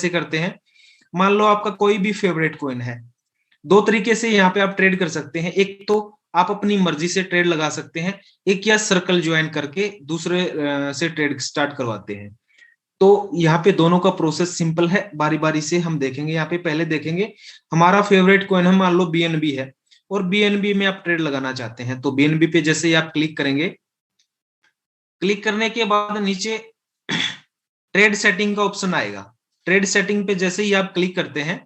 कैसे करते हैं, मान लो आपका कोई भी फेवरेट कॉइन है, दो तरीके से यहाँ पे आप ट्रेड कर सकते हैं। एक तो आप अपनी मर्जी से ट्रेड लगा सकते हैं, एक या सर्कल ज्वाइन करके दूसरे से ट्रेड स्टार्ट करवाते हैं। तो यहाँ पे दोनों का प्रोसेस सिंपल है, बारी बारी से हम देखेंगे। यहाँ पे पहले देखेंगे हमारा फेवरेट कॉइन है, मान लो बीएनबी है, और बीएनबी में आप ट्रेड लगाना चाहते हैं। तो बीएनबी पे जैसे ही आप क्लिक करेंगे, क्लिक करने के बाद नीचे ट्रेड सेटिंग का ऑप्शन आएगा। ट्रेड सेटिंग पे जैसे ही आप क्लिक करते हैं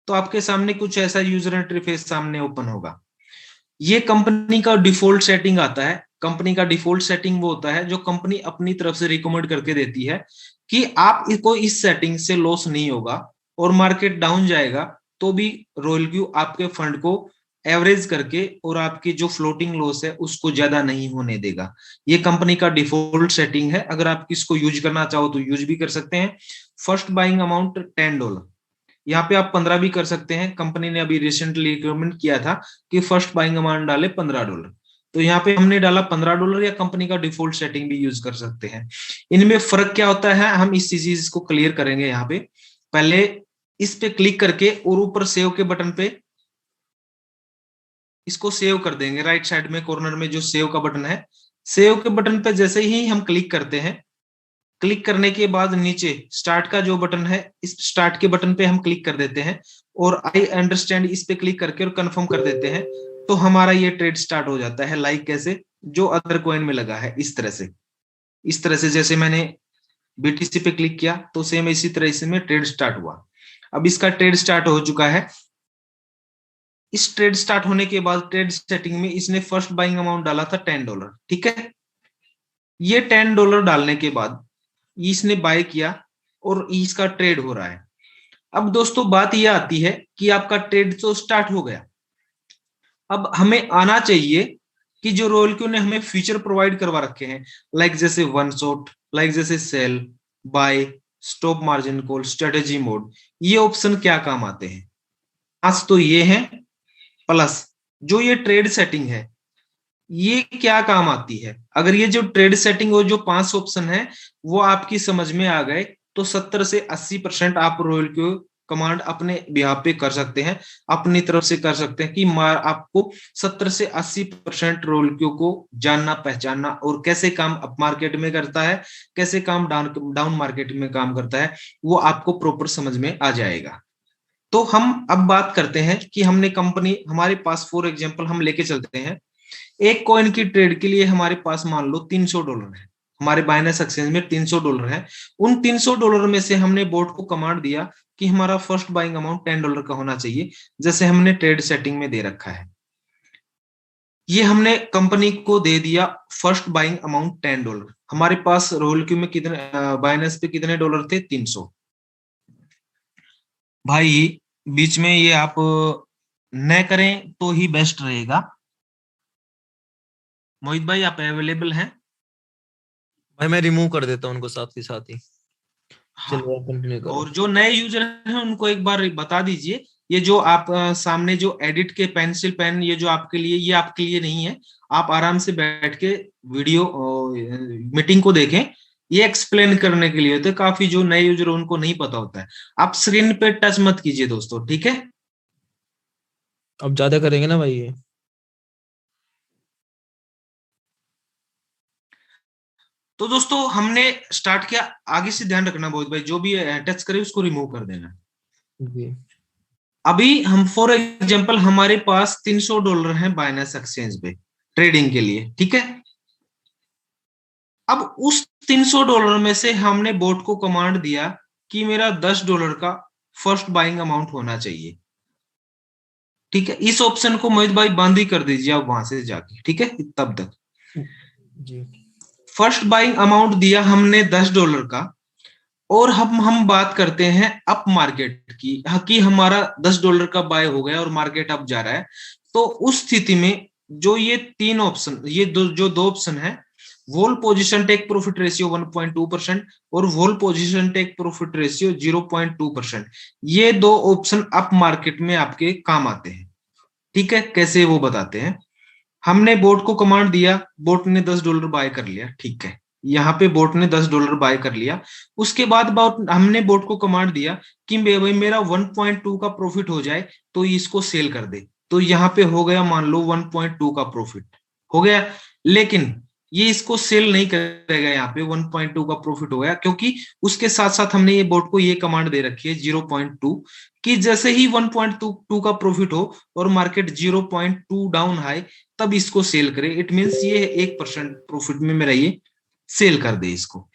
तो आपके सामने कुछ ऐसा यूजर इंटरफेस सामने ओपन होगा। ये कंपनी का डिफॉल्ट सेटिंग आता है। कंपनी का डिफॉल्ट सेटिंग वो होता है जो कंपनी अपनी तरफ से रिकमेंड करके देती है कि आप इसको इस सेटिंग से लॉस नहीं होगा, और मार्केट डाउन जाएगा तो भी रॉयल क्यू आपके फंड को एवरेज करके और आपकी जो फ्लोटिंग लॉस है उसको ज्यादा नहीं होने देगा। ये कंपनी का डिफॉल्ट सेटिंग है। अगर आप इसको यूज करना चाहो तो यूज भी कर सकते हैं। फर्स्ट बाइंग अमाउंट $10, यहाँ पे आप 15 भी कर सकते हैं। कंपनी ने अभी रिसेंटली रिकमेंड किया था कि फर्स्ट बाइंग अमाउंट डाले $15, तो यहाँ पे हमने डाला $15, या कंपनी का डिफॉल्ट सेटिंग भी यूज कर सकते हैं। इनमें फर्क क्या होता है, हम इस चीज को क्लियर करेंगे। यहाँ पे पहले इस पे क्लिक करके और ऊपर सेव के बटन पे इसको सेव कर देंगे। राइट साइड में कॉर्नर में जो सेव का बटन है, सेव के बटन पे जैसे ही हम क्लिक करते हैं, क्लिक करने के बाद नीचे स्टार्ट का जो बटन है, इस स्टार्ट के बटन पे हम क्लिक कर देते हैं और आई अंडरस्टैंड इस पे क्लिक करके और कंफर्म कर देते हैं, तो हमारा ये ट्रेड स्टार्ट हो जाता है। लाइक कैसे, जो अदर कॉइन में लगा है इस तरह से जैसे मैंने बीटीसी पे क्लिक किया तो सेम इसी तरह इसमें ट्रेड स्टार्ट हुआ। अब इसका ट्रेड स्टार्ट हो चुका है। इस ट्रेड स्टार्ट होने के बाद ट्रेड सेटिंग में इसने फर्स्ट बाइंग अमाउंट डाला था $10, ठीक है। ये $10 डालने के बाद इसने बाय किया और इसका ट्रेड हो रहा है। अब दोस्तों बात यह आती है कि आपका ट्रेड तो स्टार्ट हो गया, अब हमें आना चाहिए कि जो रॉयल क्यू ने हमें फीचर प्रोवाइड करवा रखे हैं, लाइक जैसे वन शॉट, लाइक जैसे sell, buy, stop margin call, strategy mode, ये ऑप्शन क्या काम आते हैं। आज तो ये है, प्लस जो ये ट्रेड सेटिंग है ये क्या काम आती है। अगर ये जो ट्रेड सेटिंग और जो 5 ऑप्शन है वो आपकी समझ में आ गए तो 70 से 80% आप रॉयल क्यू कमांड अपने बिहाफ पे कर सकते हैं, अपनी तरफ से कर सकते हैं कि आपको 70 से 80% रॉयल क्यू को जानना पहचानना और कैसे काम अप मार्केट में करता है, कैसे काम डाउन मार्केट में काम करता है, वो आपको प्रॉपर समझ में आ जाएगा। तो हम अब बात करते हैं कि हमने कंपनी, हमारे पास फॉर एग्जांपल हम लेके चलते हैं, एक कॉइन की ट्रेड के लिए हमारे पास मान लो $300 है, हमारे बाइनेंस एक्सचेंज में $300 है। उन $300 में से हमने बोर्ड को कमांड दिया कि हमारा फर्स्ट बाइंग अमाउंट $10 का होना चाहिए, जैसे हमने ट्रेड सेटिंग में दे रखा है। ये हमने कंपनी को दे दिया फर्स्ट बाइंग अमाउंट $10। हमारे पास रोल क्यू में कितने बाइनेंस पे कितने डॉलर थे, 300। भाई बीच में ये आप न करें तो ही बेस्ट रहेगा। मोहित भाई आप अवेलेबल हैं? भाई मैं रिमूव कर देता हूँ उनको साथ के साथ ही। हाँ, चलिए आप कंटिन्यू करो। और जो नए यूजर हैं उनको एक बार बता दीजिए, ये जो आप सामने जो एडिट के पेंसिल पेन, ये जो आपके लिए, ये आपके लिए नहीं है। आप आराम से बैठ के वीडियो मीटिंग को देखें, ये एक्सप्लेन करने के लिए होते हैं। काफी जो नए यूजर उनको नहीं पता होता है। आप स्क्रीन पे टच मत कीजिए दोस्तों, ठीक है। अब ज्यादा करेंगे ना भाई ये। तो दोस्तों हमने स्टार्ट किया, आगे से ध्यान रखना बहुत भाई, जो भी टच करे उसको रिमूव कर देना। जी। अभी हम फॉर एग्जांपल हमारे पास $300 है बाइनेंस एक्सचेंज पे ट्रेडिंग के लिए, ठीक है। अब उस $300 में से हमने बोट को कमांड दिया कि मेरा $10 का फर्स्ट बाइंग अमाउंट होना चाहिए, ठीक है। इस ऑप्शन को मोहित भाई बंद ही कर दीजिए आप वहां से जाके, ठीक है, तब तक। जी। फर्स्ट बाइंग अमाउंट दिया हमने $10 का, और हम बात करते हैं अप मार्केट की, कि हमारा $10 का बाय हो गया और मार्केट अप जा रहा है। तो उस स्थिति में जो ये 3 ऑप्शन, ये जो दो ऑप्शन है, वोल पोजीशन टेक प्रॉफिट रेशियो 1.2% और वोल पोजीशन टेक प्रॉफिट रेशियो 0.2%, ये दो ऑप्शन अप मार्केट में आपके काम आते हैं, ठीक है। कैसे वो बताते हैं। हमने बोट को कमांड दिया, बोट ने $10 बाय कर लिया, ठीक है। यहाँ पे बोट ने $10 बाय कर लिया। उसके बाद हमने बोट को कमांड दिया कि भाई मेरा 1.2 का प्रॉफिट हो जाए तो इसको सेल कर दे। तो यहाँ पे हो गया मान लो 1.2 का प्रॉफिट हो गया, लेकिन ये इसको सेल नहीं करेगा। यहाँ पे 1.2 का प्रॉफिट हो गया क्योंकि उसके साथ साथ हमने ये बोट को ये कमांड दे रखी है 0.2 कि जैसे ही 1.2 का प्रॉफिट हो और मार्केट 0.2 डाउन आए तब इसको सेल करे। इट मींस ये 1% प्रॉफिट में मेरा ये सेल कर दे इसको।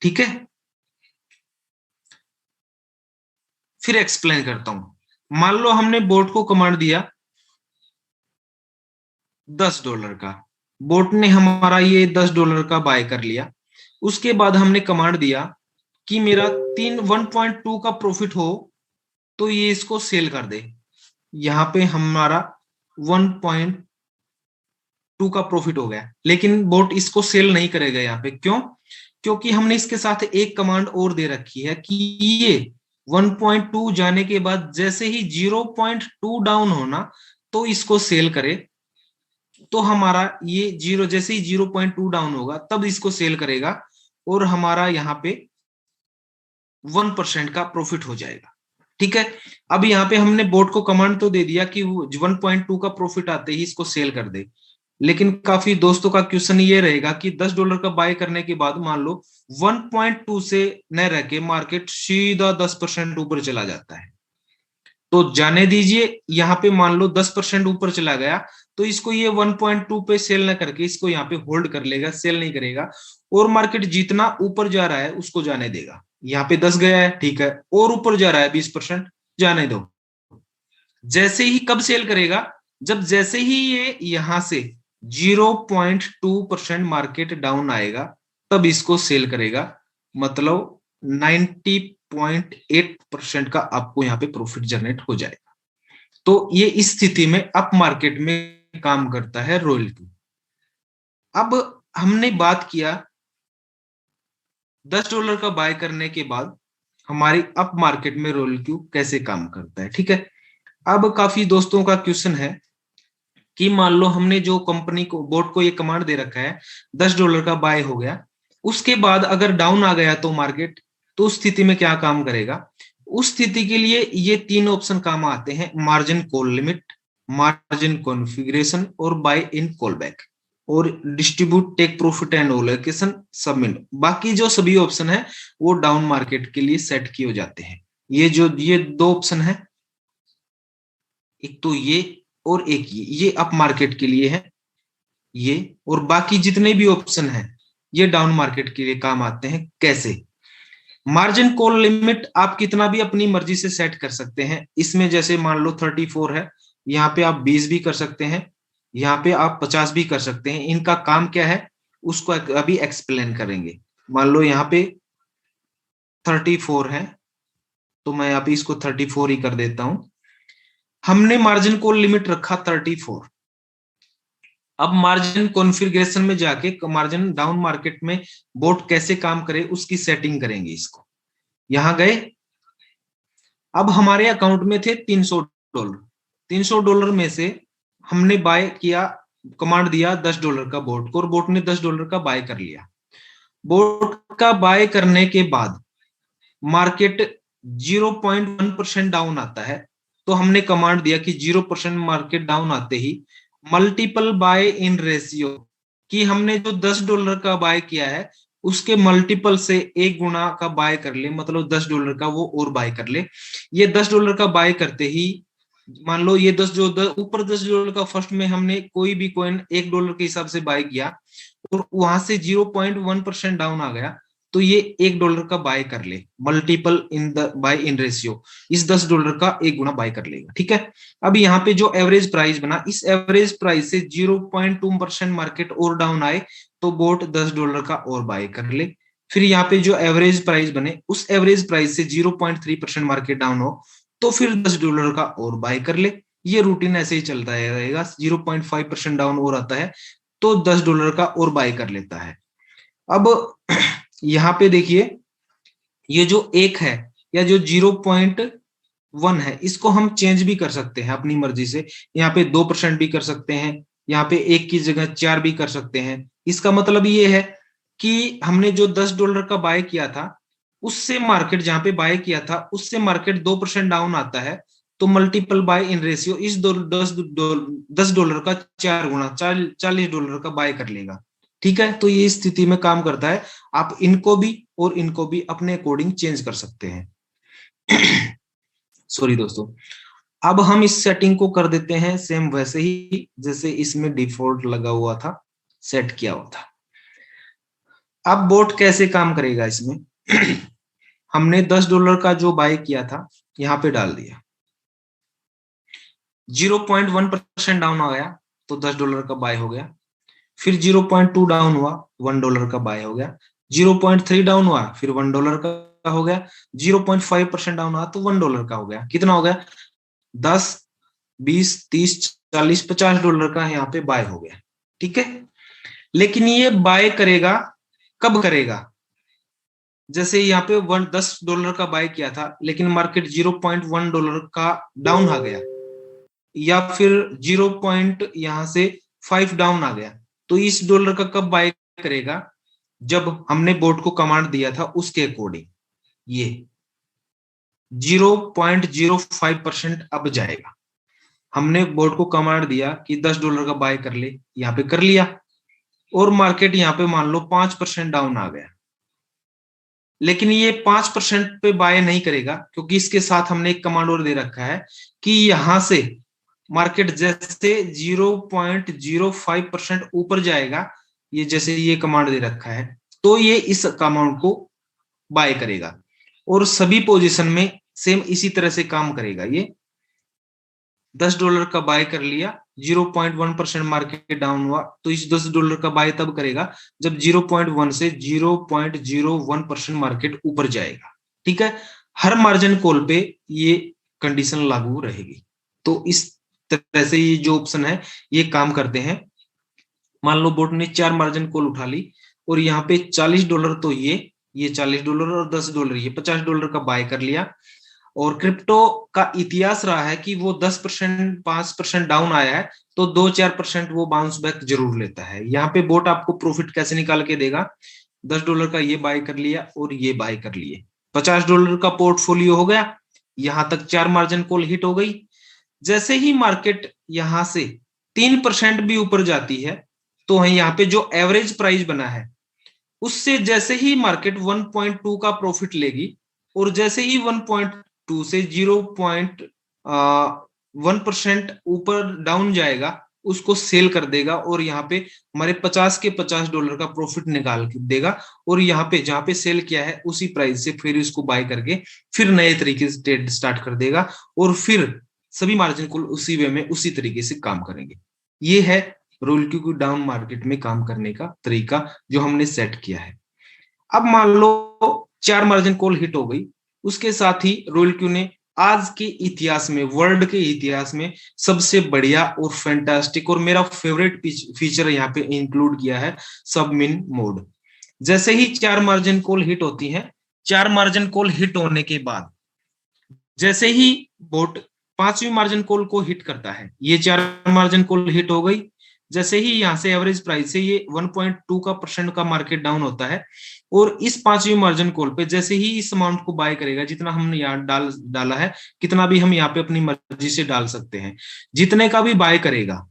ठीक है, फिर एक्सप्लेन करता हूं। मान लो हमने बोट को कमांड दिया $10 का, बोट ने हमारा ये $10 का बाय कर लिया। उसके बाद हमने कमांड दिया कि मेरा 1.2 का प्रॉफिट हो तो ये इसको सेल कर दे। यहाँ पे हमारा 1.2 का प्रॉफिट हो गया, लेकिन बोट इसको सेल नहीं करेगा। यहाँ पे क्यों? क्योंकि हमने इसके साथ एक कमांड और दे रखी है कि ये 1.2 जाने के बाद जैसे ही 0.2 डाउन होना तो इसको सेल करे। तो हमारा ये जैसे ही 0.2 डाउन होगा तब इसको सेल करेगा और हमारा यहाँ पे 1% का प्रॉफिट हो जाएगा। ठीक है, अब यहाँ पे हमने बोट को कमांड तो दे दिया कि 1.2 का प्रॉफिट आते ही इसको सेल कर दे, लेकिन काफी दोस्तों का क्वेश्चन ये रहेगा कि $10 का बाय करने के बाद मान लो 1.2 से न रह के मार्केट सीधा 10% ऊपर चला जाता है, तो जाने दीजिए। यहाँ पे मान लो 10% ऊपर चला गया तो इसको ये 1.2 पे सेल ना करके इसको यहाँ पे होल्ड कर लेगा, सेल नहीं करेगा, और मार्केट जितना ऊपर जा रहा है उसको जाने देगा। यहाँ पे 10 गया है, ठीक है, और ऊपर जा रहा है 20%, जाने दो। जैसे ही कब सेल करेगा? जब जैसे ही ये यहां से 0.2% मार्केट डाउन आएगा तब इसको सेल करेगा। मतलब 90.8% का आपको यहाँ पे प्रॉफिट जनरेट हो जाएगा। तो ये इस स्थिति में अप मार्केट में काम करता है रॉयल्टी। अब हमने बात किया $10 का बाय करने के बाद हमारी अप मार्केट में रॉयल्टी कैसे काम करता है। ठीक है, अब काफी दोस्तों का क्वेश्चन है कि मान लो हमने जो कंपनी को बोर्ड को ये कमांड दे रखा है $10 का बाय हो गया, उसके बाद अगर डाउन आ गया तो मार्केट, तो उस स्थिति में क्या काम करेगा? उस स्थिति के लिए ये 3 ऑप्शन काम आते हैं, margin call limit, margin configuration और बाय इन कॉल बैक, और distribute take profit and allocation submit. बाकी जो सभी ऑप्शन है वो डाउन मार्केट के लिए सेट किए जाते हैं। ये 2 ऑप्शन है, एक तो ये और एक ये अप मार्केट के लिए है ये, और बाकी जितने भी ऑप्शन हैं ये डाउन मार्केट के लिए काम आते हैं। कैसे? मार्जिन कॉल लिमिट आप कितना भी अपनी मर्जी से सेट कर सकते हैं। इसमें जैसे मान लो 34 है, यहाँ पे आप 20 भी कर सकते हैं, यहाँ पे आप 50 भी कर सकते हैं। इनका काम क्या है उसको अभी एक्सप्लेन करेंगे। मान लो यहाँ पे 34 है तो मैं अभी इसको 34 ही कर देता हूं। हमने मार्जिन कॉल लिमिट रखा 34। अब मार्जिन कॉन्फ़िगरेशन में जाके मार्जिन डाउन मार्केट में बोट कैसे काम करे उसकी सेटिंग करेंगे। इसको यहां गए, अब हमारे अकाउंट में थे $300। $300 में से हमने बाय किया, कमांड दिया $10 का बोट को, और बोट ने $10 का बाय कर लिया। बोट का बाय करने के बाद मार्केट 0.1% डाउन आता है, तो हमने कमांड दिया कि 0% मार्केट डाउन आते ही मल्टीपल बाय इन रेशियो, कि हमने जो $10 का बाय किया है उसके मल्टीपल से 1 गुना का बाय कर ले, मतलब $10 का वो और बाय कर ले। ये $10 का बाय करते ही मान लो ये ऊपर $10 का फर्स्ट में हमने कोई भी कॉइन $1 के हिसाब से बाय किया और वहां से 0.1% डाउन आ गया, तो ये $1 का बाय कर ले, multiple in the buy in ratio, इस $10 का 1 गुना बाय कर लेगा। ठीक है, अब यहाँ पे जो एवरेज प्राइस बना, इस एवरेज प्राइस से 0.2% मार्केट और डाउन आए तो बोट $10 का और बाय कर ले। फिर यहाँ पे जो एवरेज प्राइस बने उस एवरेज प्राइस से 0.3% मार्केट डाउन हो तो फिर $10 का और बाय कर ले। ये रूटीन ऐसे ही चलता रहेगा। 0.5% डाउन और आता है तो $10 का और बाय कर लेता है। अब यहाँ पे देखिए ये जो 1 है या जो 0.1 है इसको हम चेंज भी कर सकते हैं अपनी मर्जी से। यहाँ पे 2% भी कर सकते हैं, यहाँ पे 1 की जगह 4 भी कर सकते हैं। इसका मतलब ये है कि हमने जो $10 का बाय किया था, उससे मार्केट जहां पे बाय किया था उससे मार्केट 2% डाउन आता है, तो मल्टीपल बाय इन रेशियो इस $10 का 4 गुना $40 का बाय कर लेगा। ठीक है, तो ये स्थिति में काम करता है। आप इनको भी और इनको भी अपने अकॉर्डिंग चेंज कर सकते हैं। सॉरी दोस्तों, अब हम इस सेटिंग को कर देते हैं सेम वैसे ही जैसे इसमें डिफॉल्ट लगा हुआ था, सेट किया हुआ था। अब बोट कैसे काम करेगा इसमें? हमने $10 का जो बाय किया था यहां पे डाल दिया, 0.1% डाउन आ गया तो $10 का बाय हो गया। फिर 0.2 डाउन हुआ, $1 का बाय हो गया। 0.3 डाउन हुआ, फिर $1 का हो गया। 0.5% डाउन हुआ तो $1 का हो गया। कितना हो गया? 10, 20, 30, 40, $50 का यहाँ पे बाय हो गया। ठीक है, लेकिन ये बाय करेगा कब करेगा? जैसे यहाँ पे $10 का बाय किया था लेकिन मार्केट $0.1 का डाउन आ गया, या फिर 0. यहां से 5 डाउन आ गया, तो इस डॉलर का कब बाय करेगा? जब हमने बोर्ड को कमांड दिया था उसके अकॉर्डिंग ये 0.05% अब जाएगा। हमने बोर्ड को कमांड दिया कि $10 का बाय कर ले, यहाँ पे कर लिया, और मार्केट यहाँ पे मान लो 5% डाउन आ गया, लेकिन ये 5% पे बाय नहीं करेगा क्योंकि इसके साथ हमने एक कमांड और दे रखा है कि यहां से मार्केट जैसे 0.05% ऊपर जाएगा, ये जैसे ये कमांड दे रखा है, तो ये इस कमांड को बाय करेगा और सभी पोजीशन में सेम इसी तरह से काम करेगा। ये $10 का बाय कर लिया, 0.1% मार्केट डाउन हुआ, तो इस $10 का बाय तब करेगा जब 0.1 से 0.01% मार्केट ऊपर जाएगा। ठीक है, हर मार्जिन कॉल पे ये कंडीशन लागू रहेगी। तो इस तरह से ये जो ऑप्शन है ये काम करते हैं। मान लो बोट ने 4 मार्जिन कॉल उठा ली और यहाँ पे $40 तो ये $40 और $10 ये $50 का बाय कर लिया, और क्रिप्टो का इतिहास रहा है कि वो 10% 5% डाउन आया है तो 2-4% वो बाउंस बैक जरूर लेता है। यहाँ पे बोट आपको प्रॉफिट कैसे निकाल के देगा? $10 का ये बाय कर लिया और ये बाय कर लिए, $50 का पोर्टफोलियो हो गया। यहां तक 4 मार्जिन कॉल हिट हो गई। जैसे ही मार्केट यहां से 3% भी ऊपर जाती है तो यहाँ पे जो एवरेज प्राइस बना है उससे जैसे ही मार्केट 1.2 का प्रॉफिट लेगी, और जैसे ही 1.2 से 0.1% ऊपर डाउन जाएगा उसको सेल कर देगा, और यहाँ पे हमारे 50 के $50 का प्रॉफिट निकाल देगा, और यहाँ पे जहां पे सेल किया है उसी प्राइस से फिर इसको बाय करके फिर नए तरीके से ट्रेड स्टार्ट कर देगा, और फिर सभी मार्जिन को उसी वे में उसी तरीके से काम करेंगे। ये है रोल क्यू डाउन मार्केट में काम करने का तरीका जो हमने सेट किया है। अब मान लो 4 मार्जिन कॉल हिट हो गई, उसके साथ ही रोल क्यू ने आज के इतिहास में, वर्ल्ड के इतिहास में सबसे बढ़िया और फैंटास्टिक और मेरा फेवरेट फीचर यहाँ पे इंक्लूड किया है, सबमिन मोड। जैसे ही 4 मार्जिन कॉल हिट होती हैं, 4 मार्जिन कॉल हिट होने के बाद जैसे ही बोट 5वीं मार्जिन कॉल को हिट करता है, ये 4 मार्जिन कॉल हिट हो गई, जैसे ही यहाँ से एवरेज प्राइस से ये 1.2 का % का मार्केट डाउन होता है, और इस 5वीं मार्जिन कॉल पे जैसे ही इस अमाउंट को बाय करेगा, जितना हमने यहाँ डाला है, कितना भी हम यहाँ पे अपनी मर्जी से डाल सकते हैं, जितने का भी बाय करेगा,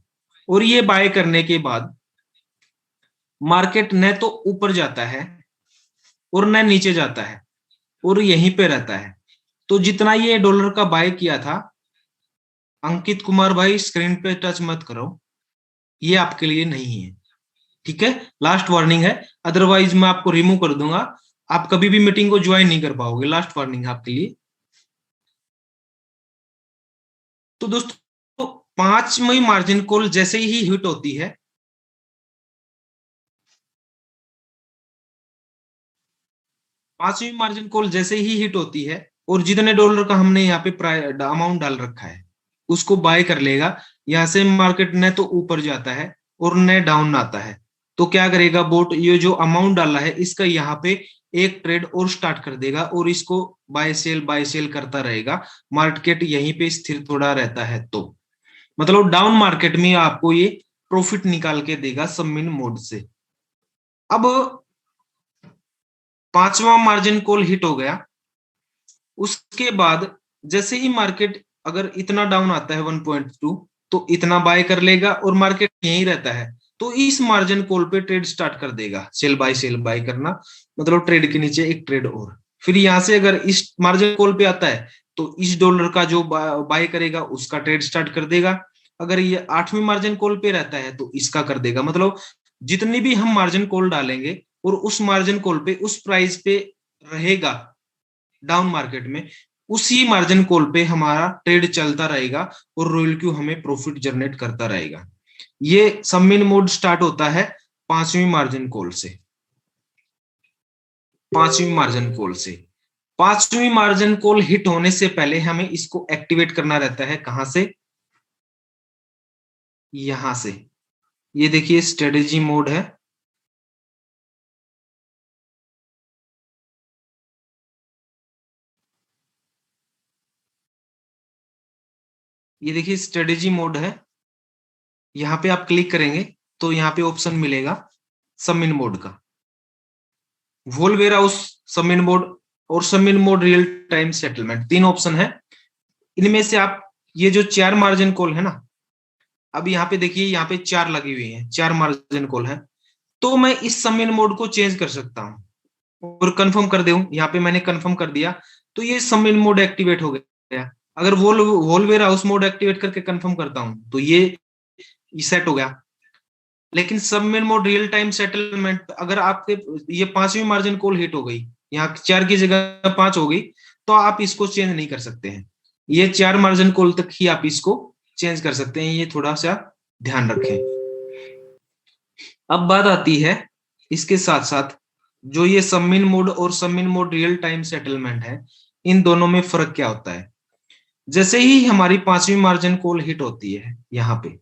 और ये बाय करने के बाद मार्केट न तो ऊपर जाता है और न नीचे जाता है और यहीं पे रहता है। तो जितना ये डॉलर का बाय किया था, अंकित कुमार भाई स्क्रीन पे टच मत करो, ये आपके लिए नहीं है। ठीक है, लास्ट वार्निंग है, अदरवाइज मैं आपको रिमूव कर दूंगा, आप कभी भी मीटिंग को ज्वाइन नहीं कर पाओगे। लास्ट वार्निंग है आपके लिए। तो दोस्तों 5वीं मार्जिन कॉल जैसे ही हिट होती है, 5वीं मार्जिन कॉल जैसे ही हिट होती है और जितने डॉलर का हमने यहाँ पे अमाउंट डाल रखा है उसको बाय कर लेगा। यहाँ से मार्केट न तो ऊपर जाता है और न डाउन आता है, तो क्या करेगा बोट, ये जो अमाउंट डाला है इसका यहाँ पे एक ट्रेड और स्टार्ट कर देगा और इसको बाय सेल करता रहेगा। मार्केट यहीं पे स्थिर थोड़ा रहता है, तो मतलब डाउन मार्केट में आपको ये प्रॉफिट निकाल के देगा सबमिन मोड से। अब 5वां मार्जिन कॉल हिट हो गया, उसके बाद जैसे ही मार्केट अगर इतना डाउन आता है 1.2 तो इतना बाय कर लेगा और मार्केट यहीं रहता है तो इस मार्जिन कॉल पे ट्रेड स्टार्ट कर देगा, सेल बाय करना, मतलब ट्रेड के नीचे एक ट्रेड और। फिर यहां से अगर इस मार्जिन कॉल पे आता है तो इस डॉलर का जो बाय करेगा उसका ट्रेड स्टार्ट कर देगा। अगर ये 8वीं मार्जिन कॉल पे रहता है तो इसका कर देगा। मतलब जितनी भी हम मार्जिन कॉल डालेंगे और उस मार्जिन कॉल पे उस प्राइस पे रहेगा डाउन मार्केट में, उसी मार्जिन कॉल पे हमारा ट्रेड चलता रहेगा और रॉयल क्यू हमें प्रॉफिट जनरेट करता रहेगा। ये सबमिन मोड स्टार्ट होता है 5वीं मार्जिन कॉल से। 5वीं मार्जिन कॉल से 5वीं मार्जिन कॉल हिट होने से पहले हमें इसको एक्टिवेट करना रहता है। कहां से? यहां से। ये देखिए स्ट्रेटेजी मोड है, ये देखिए स्ट्रेटेजी मोड है। यहाँ पे आप क्लिक करेंगे तो यहाँ पे ऑप्शन मिलेगा सबमिन मोड का, वोल वेयर हाउस सबमिन मोड और सबमिन mode real time settlement, 3 option है। इनमें से आप ये जो 4 मार्जिन कॉल है ना, अब यहाँ पे देखिए यहाँ पे 4 लगी हुई है, 4 मार्जिन कॉल है, तो मैं इस सबमिन मोड को चेंज कर सकता हूँ और कंफर्म कर दूं। यहाँ पे मैंने कंफर्म कर दिया तो ये सबमिन मोड एक्टिवेट हो गया। अगर वोल वेयर हाउस मोड एक्टिवेट करके कंफर्म करता हूं तो ये सेट हो गया। लेकिन सबमिन मोड रियल टाइम सेटलमेंट, अगर आपके ये 5वीं मार्जिन कॉल हिट हो गई, यहाँ 4 की जगह 5 हो गई, तो आप इसको चेंज नहीं कर सकते हैं। ये 4 मार्जिन कॉल तक ही आप इसको चेंज कर सकते हैं, ये थोड़ा सा ध्यान रखें। अब बात आती है इसके साथ साथ जो ये सबमिन मोड और सबमिन मोड रियल टाइम सेटलमेंट है, इन दोनों में फर्क क्या होता है। जैसे ही हमारी 5वीं मार्जिन कॉल हिट होती है, यहाँ पे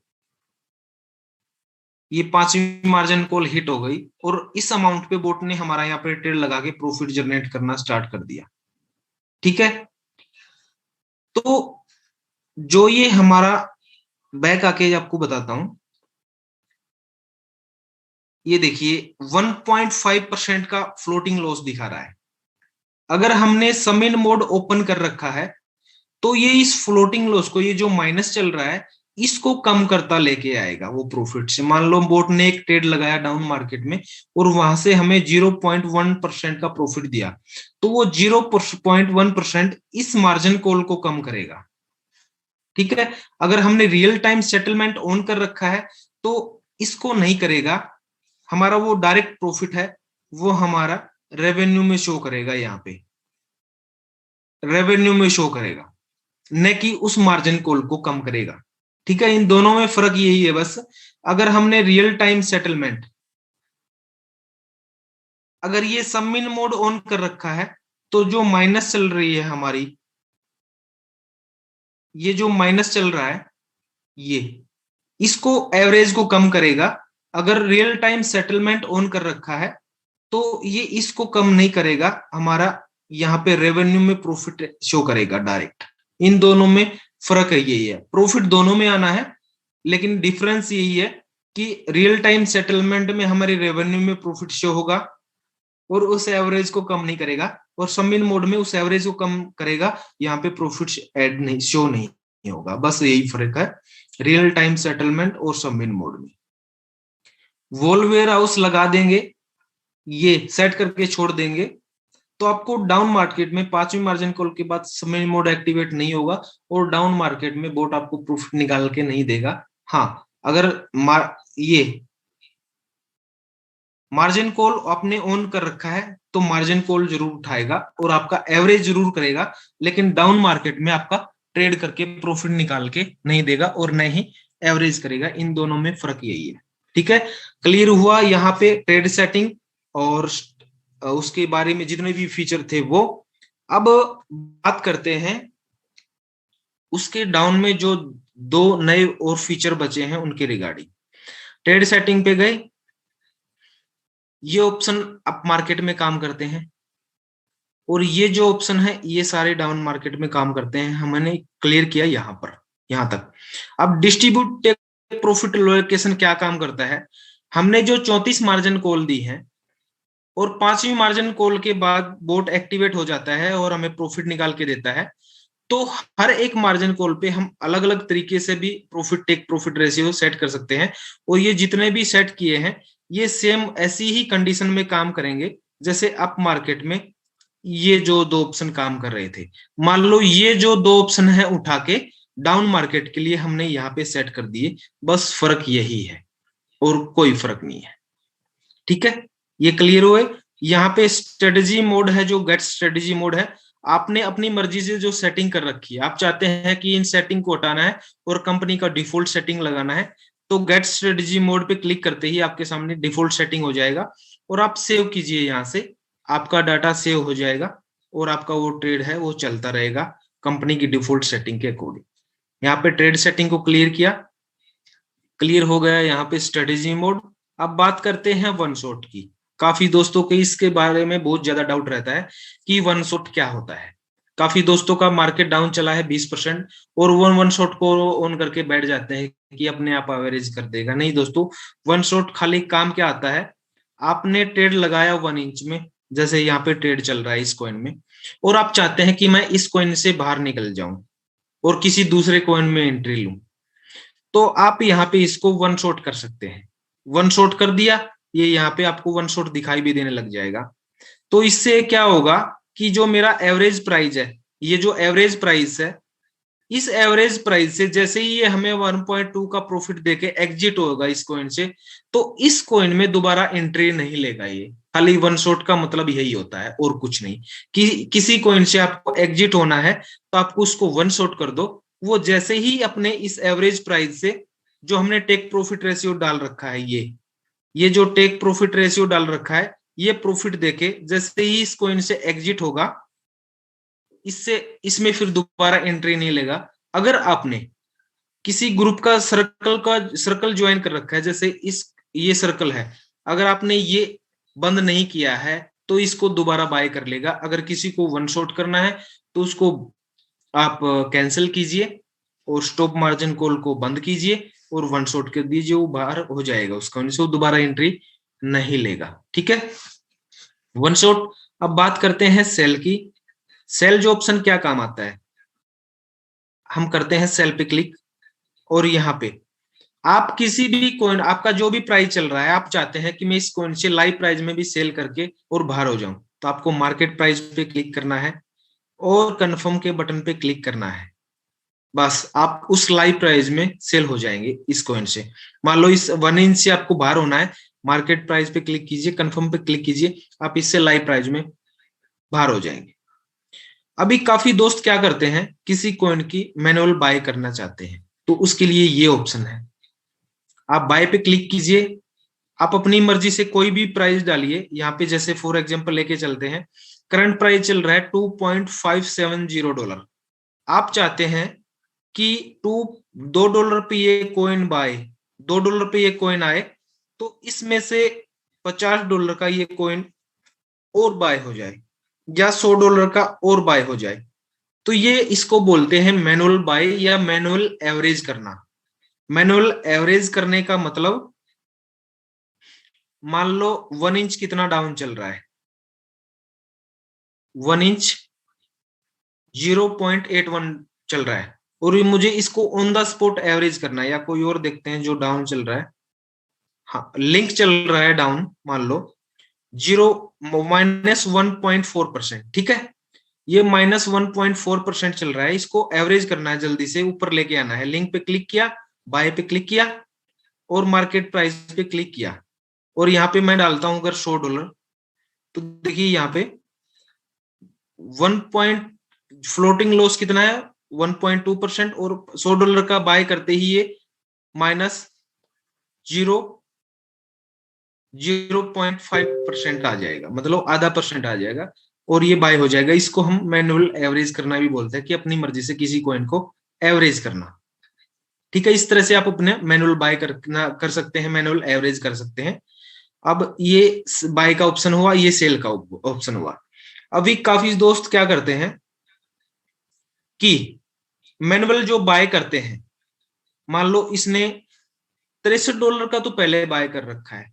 ये 5वीं मार्जिन कॉल हिट हो गई और इस अमाउंट पे बोट ने हमारा यहाँ पे ट्रेड लगा के प्रॉफिट जनरेट करना स्टार्ट कर दिया, ठीक है। तो जो ये हमारा बैक आके आपको बताता हूं, ये देखिए 1.5% का फ्लोटिंग लॉस दिखा रहा है। अगर हमने सबमिन मोड ओपन कर रखा है तो ये इस फ्लोटिंग लॉस को, ये जो माइनस चल रहा है, इसको कम करता लेके आएगा वो प्रॉफिट से। मान लो बोट ने एक ट्रेड लगाया डाउन मार्केट में और वहां से हमें 0.1% का प्रॉफिट दिया, तो वो 0.1% इस मार्जिन कॉल को कम करेगा, ठीक है। अगर हमने रियल टाइम सेटलमेंट ऑन कर रखा है तो इसको नहीं करेगा। हमारा वो डायरेक्ट प्रॉफिट है, वो हमारा रेवेन्यू में शो करेगा, यहाँ पे रेवेन्यू में शो करेगा, न कि उस मार्जिन कॉल को कम करेगा, ठीक है। इन दोनों में फर्क यही है बस। अगर हमने रियल टाइम सेटलमेंट, अगर ये सबमिन मोड ऑन कर रखा है तो जो माइनस चल रही है हमारी, ये जो माइनस चल रहा है, ये इसको एवरेज को कम करेगा। अगर रियल टाइम सेटलमेंट ऑन कर रखा है तो ये इसको कम नहीं करेगा, हमारा यहाँ पे रेवेन्यू में प्रॉफिट शो करेगा डायरेक्ट। इन दोनों में फर्क है, यही है, प्रॉफिट दोनों में आना है, लेकिन डिफरेंस यही है कि रियल टाइम सेटलमेंट में हमारे रेवेन्यू में प्रॉफिट शो होगा और उस एवरेज को कम नहीं करेगा, और सबमिन मोड में उस एवरेज को कम करेगा, यहाँ पे प्रॉफिट ऐड नहीं, शो नहीं होगा। बस यही फर्क है रियल टाइम सेटलमेंट और सबमिन मोड में। वोल वेयर हाउस लगा देंगे, ये सेट करके छोड़ देंगे, तो आपको डाउन मार्केट में 5वीं मार्जिन कॉल के बाद सबमिन मोड एक्टिवेट नहीं होगा और डाउन मार्केट में बोट आपको प्रॉफिट निकाल के नहीं देगा। हाँ, अगर ये मार्जिन कॉल आपने ऑन कर रखा है तो मार्जिन कॉल जरूर उठाएगा और आपका एवरेज जरूर करेगा, लेकिन डाउन मार्केट में आपका ट्रेड करके प्रॉफिट निकाल के नहीं देगा और न ही एवरेज करेगा। इन दोनों में फर्क यही है, ठीक है। क्लियर हुआ यहाँ पे ट्रेड सेटिंग और उसके बारे में जितने भी फीचर थे वो। अब बात करते हैं उसके डाउन में जो 2 नए और फीचर बचे हैं उनके रिगार्डिंग। ट्रेड सेटिंग पे गए, ये ऑप्शन अप मार्केट में काम करते हैं और ये जो ऑप्शन है ये सारे डाउन मार्केट में काम करते हैं। हमने क्लियर किया यहाँ पर, यहाँ तक। अब डिस्ट्रीब्यूट टेक प्रॉफिट लोकेशन क्या काम करता है। हमने जो 34 मार्जिन कॉल दी है और 5वीं मार्जिन कॉल के बाद बोट एक्टिवेट हो जाता है और हमें प्रॉफिट निकाल के देता है। तो हर एक मार्जिन कॉल पे हम अलग अलग तरीके से भी profit take profit ratio set कर सकते हैं, और ये जितने भी सेट किए हैं ये सेम ऐसी ही कंडीशन में काम करेंगे जैसे अप मार्केट में ये जो दो ऑप्शन काम कर रहे थे। मान लो ये जो दो ऑप्शन है उठा के डाउन मार्केट के लिए हमने यहाँ पे सेट कर दिए, बस फर्क यही है और कोई फर्क नहीं है। ठीक है, ये क्लियर हुए। यहाँ पे स्ट्रेटेजी मोड है, जो गेट स्ट्रेटेजी मोड है, आपने अपनी मर्जी से जो सेटिंग कर रखी है, आप चाहते हैं कि इन सेटिंग को हटाना है और कंपनी का डिफॉल्ट सेटिंग लगाना है, तो गेट स्ट्रेटेजी मोड पे क्लिक करते ही आपके सामने डिफॉल्ट सेटिंग हो जाएगा और आप सेव कीजिए। यहाँ से आपका डाटा सेव हो जाएगा और आपका वो ट्रेड है वो चलता रहेगा कंपनी की डिफॉल्ट सेटिंग के अकॉर्डिंग। यहाँ पे ट्रेड सेटिंग को क्लियर किया, क्लियर हो गया यहाँ पे स्ट्रेटेजी मोड। अब बात करते हैं वन शॉट की। काफी दोस्तों के इसके बारे में बहुत ज्यादा डाउट रहता है कि वन शॉट क्या होता है। काफी दोस्तों का मार्केट डाउन चला है 20% और वो वन शॉट को ऑन करके बैठ जाते हैं कि अपने आप एवरेज कर देगा। नहीं दोस्तों, वन शॉट खाली काम क्या आता है, आपने ट्रेड लगाया 1 इंच में, जैसे यहाँ पे ट्रेड चल रहा है इस कॉइन में, और आप चाहते हैं कि मैं इस कॉइन से बाहर निकल जाऊं और किसी दूसरे कॉइन में एंट्री लूं, तो आप यहाँ पे इसको वन शॉट कर सकते हैं। वन शॉट कर दिया, ये यहाँ पे आपको वन शॉट दिखाई भी देने लग जाएगा। तो इससे क्या होगा कि जो मेरा एवरेज प्राइस है, ये जो एवरेज प्राइस है, इस एवरेज प्राइस से जैसे ही ये हमें 1.2 का प्रॉफिट देके एग्जिट होगा इस कॉइन से, तो इस कॉइन में दोबारा एंट्री नहीं लेगा। ये खाली वन शॉट का मतलब यही होता है और कुछ नहीं। कि किसी कॉइन से आपको एग्जिट होना है तो आपको उसको वन शॉट कर दो, वो जैसे ही अपने इस एवरेज प्राइस से जो हमने टेक प्रॉफिट रेशियो डाल रखा है, ये जो टेक प्रॉफिट रेशियो डाल रखा है, ये प्रॉफिट देके जैसे ही इस कॉइन से एग्जिट होगा, इससे इसमें फिर दोबारा एंट्री नहीं लेगा। अगर आपने किसी ग्रुप का सर्कल ज्वाइन कर रखा है, जैसे ये सर्कल है, अगर आपने ये बंद नहीं किया है तो इसको दोबारा बाय कर लेगा। अगर किसी को वन शॉट करना है तो उसको आप कैंसिल कीजिए और स्टॉप मार्जिन कॉल को बंद कीजिए और वन शॉट कर दीजिए, वो बाहर हो जाएगा उसका, वो दोबारा एंट्री नहीं लेगा। ठीक है, वन शॉट। अब बात करते हैं सेल की। सेल जो ऑप्शन क्या काम आता है, हम करते हैं सेल पे क्लिक और यहाँ पे आप किसी भी कॉइन, आपका जो भी प्राइस चल रहा है, आप चाहते हैं कि मैं इस कॉइन से लाइव प्राइस में भी सेल करके और बाहर हो जाऊं, तो आपको मार्केट प्राइस पे क्लिक करना है और कंफर्म के बटन पे क्लिक करना है। बस आप उस लाइव प्राइस में सेल हो जाएंगे इस कॉइन से। मान लो इस 1 इंच से आपको बाहर होना है, मार्केट प्राइस पे क्लिक कीजिए, कंफर्म पे क्लिक कीजिए, आप इससे लाइव प्राइस में बाहर हो जाएंगे। अभी काफी दोस्त क्या करते हैं, किसी कॉइन की मैनुअल बाय करना चाहते हैं, तो उसके लिए ये ऑप्शन है। आप बाय पे क्लिक कीजिए, आप अपनी मर्जी से कोई भी प्राइस डालिए। यहाँ पे जैसे फॉर एग्जांपल लेके चलते हैं, करंट प्राइस चल रहा है $2.570। आप चाहते हैं कि $2 पे ये कॉइन बाय, $2 पे ये कॉइन आए, तो इसमें से $50 का ये कॉइन और बाय हो जाए या $100 का और बाय हो जाए, तो ये इसको बोलते हैं मैनुअल बाय या मैनुअल एवरेज करना। मैनुअल एवरेज करने का मतलब, मान लो 1 इंच कितना डाउन चल रहा है, 1 इंच 0.81 चल रहा है और मुझे इसको ऑन द स्पॉट एवरेज करना है, या कोई और देखते हैं जो डाउन चल रहा है। हाँ, लिंक चल रहा है डाउन, मान लो -1.4%। ठीक है, ये -1.4% चल रहा है, इसको एवरेज करना है, जल्दी से ऊपर लेके आना है। लिंक पे क्लिक किया, बाय पे क्लिक किया और मार्केट प्राइस पे क्लिक किया, और यहाँ पे मैं डालता हूं अगर $100, तो देखिए यहाँ पे 1 फ्लोटिंग लॉस कितना है, 1.2%, और $100 का बाय करते ही ये -0.5% आ जाएगा, मतलब आधा % आ जाएगा और ये बाय हो जाएगा। इसको हम मैनुअल एवरेज करना भी बोलते हैं, कि अपनी मर्जी से किसी कॉइन को एवरेज करना। ठीक है, इस तरह से आप अपने मैनुअल बाय कर सकते हैं, मैनुअल एवरेज कर सकते हैं। अब ये बाय का ऑप्शन हुआ, ये सेल का ऑप्शन हुआ। अभी काफी दोस्त क्या करते हैं कि मैनुअल जो बाय करते हैं, मान लो इसने $63 का तो पहले बाय कर रखा है,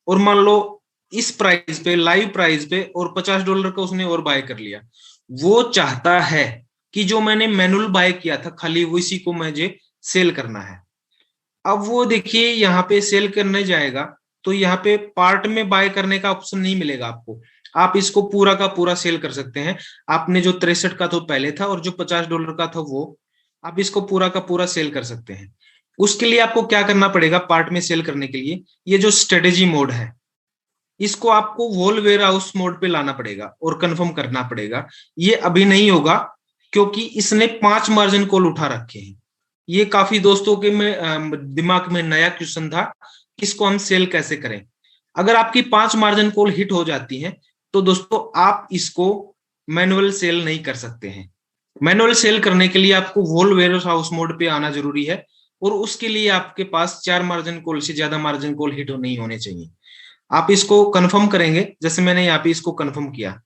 और मान लो इस प्राइस पे, लाइव प्राइस पे, और $50 का उसने और बाय कर लिया। वो चाहता है कि जो मैंने मैनुअल बाय किया था खाली उसी को मुझे सेल करना है। अब वो देखिए यहाँ पे सेल करने जाएगा तो यहाँ पे पार्ट में बाय करने का ऑप्शन नहीं मिलेगा आपको। आप इसको पूरा का पूरा सेल कर सकते हैं। आपने जो 63 का तो पहले था और जो $50 का था वो आप इसको पूरा का पूरा सेल कर सकते हैं। उसके लिए आपको क्या करना पड़ेगा, पार्ट में सेल करने के लिए ये जो स्ट्रेटेजी मोड है इसको आपको वॉल वेयर हाउस मोड पे लाना पड़ेगा और कंफर्म करना पड़ेगा। ये अभी नहीं होगा क्योंकि इसने 5 मार्जिन कॉल उठा रखे हैं। ये काफी दोस्तों के दिमाग में नया क्वेश्चन था, इसको हम सेल कैसे करें। अगर आपकी 5 मार्जिन कॉल हिट हो जाती हैं तो दोस्तों आप इसको मैनुअल सेल नहीं कर सकते हैं। मैनुअल सेल करने के लिए आपको वॉल वेयर हाउस मोड पे आना जरूरी है और उसके लिए आपके पास 4 मार्जिन कॉल से ज्यादा मार्जिन कॉल हिट नहीं होने चाहिए। आप इसको कंफर्म करेंगे, जैसे मैंने यहाँ पे इसको कंफर्म किया।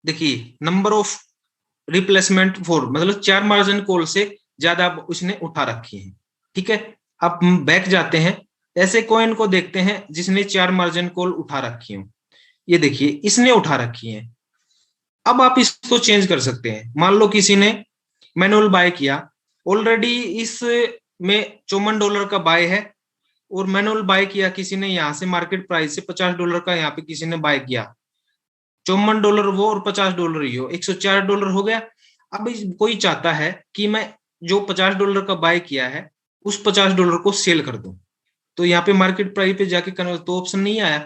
देखिए नंबर ऑफ रिप्लेसमेंट 4, मतलब 4 मार्जिन कॉल से ज्यादा उसने उठा रखी है। ठीक है, अब हम बैक जाते हैं, ऐसे कॉइन को देखते हैं जिसने 4 मार्जिन कॉल उठा रखी हो। ये देखिए इसने उठा रखी है। अब आप इसको चेंज कर सकते हैं। मान लो किसी ने मैनुअल बाय किया, ऑलरेडी इस में $54 का बाय है और मैनुअल बाय किया किसी ने यहाँ से मार्केट प्राइस से $50 का, यहाँ पे किसी ने बाय किया। $54 वो और $50 ही हो, $104 हो गया। अब कोई चाहता है कि मैं जो $50 का बाय किया है उस $50 को सेल कर दूं, तो यहाँ पे मार्केट प्राइस पे जाके तो ऑप्शन नहीं आया।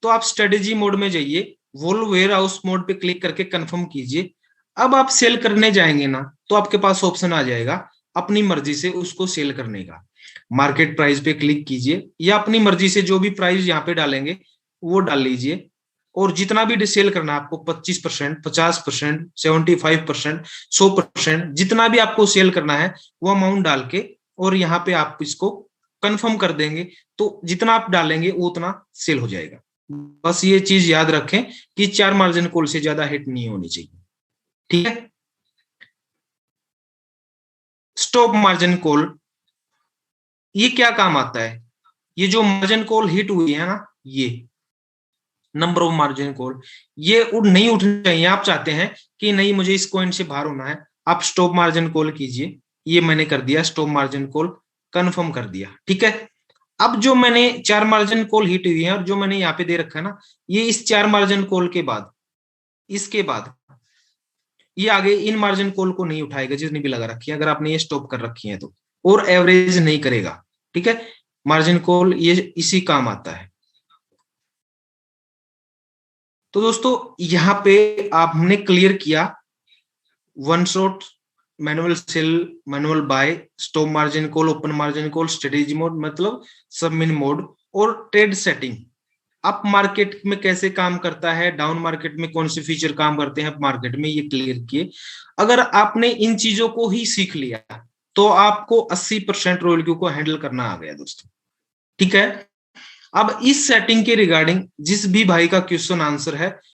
तो आप स्ट्रेटेजी मोड में जाइए, वॉल वेयर हाउस मोड पे क्लिक करके कंफर्म कीजिए। अब आप सेल करने जाएंगे ना तो आपके पास ऑप्शन आ जाएगा अपनी मर्जी से उसको सेल करने का। मार्केट प्राइस पे क्लिक कीजिए या अपनी मर्जी से जो भी प्राइस यहाँ पे डालेंगे वो डाल लीजिए, और जितना भी सेल करना है आपको 25%, 50%, 75%, 100%, जितना भी आपको सेल करना है वो अमाउंट डाल के और यहाँ पे आप इसको कंफर्म कर देंगे तो जितना आप डालेंगे वो उतना सेल हो जाएगा। बस ये चीज याद रखें कि 4 मार्जिन कॉल से ज्यादा हिट नहीं होनी चाहिए। ठीक है, स्टॉप मार्जिन कॉल ये क्या काम आता है। ये जो मार्जिन कॉल हिट हुई है ना, ये नंबर ऑफ मार्जिन कॉल ये नहीं उठनी चाहिए। आप चाहते हैं कि नहीं मुझे इस कॉइन से बाहर होना है, आप स्टॉप मार्जिन कॉल कीजिए। ये मैंने कर दिया, स्टॉप मार्जिन कॉल कंफर्म कर दिया। ठीक है, अब जो मैंने 4 मार्जिन कॉल हिट हुई है और जो मैंने यहाँ पे दे रखा है ना, ये इस 4 मार्जिन कॉल के बाद, इसके बाद ये आगे इन मार्जिन कॉल को नहीं उठाएगा जितनी भी लगा रखी है, अगर आपने ये स्टॉप कर रखी है तो, और एवरेज नहीं करेगा। ठीक है, मार्जिन कॉल ये इसी काम आता है। तो दोस्तों यहाँ पे आप हमने क्लियर किया one shot, manual sell, manual buy, stop margin call, open margin call, strategy mode मतलब सबमिन मोड, और ट्रेड सेटिंग अप मार्केट में कैसे काम करता है, डाउन मार्केट में कौन से फीचर काम करते हैं अप मार्केट में, ये क्लियर किए। अगर आपने इन चीजों को ही सीख लिया तो आपको 80% रॉयल क्यू को हैंडल करना आ गया दोस्तों। ठीक है, अब इस सेटिंग के रिगार्डिंग जिस भी भाई का क्वेश्चन आंसर है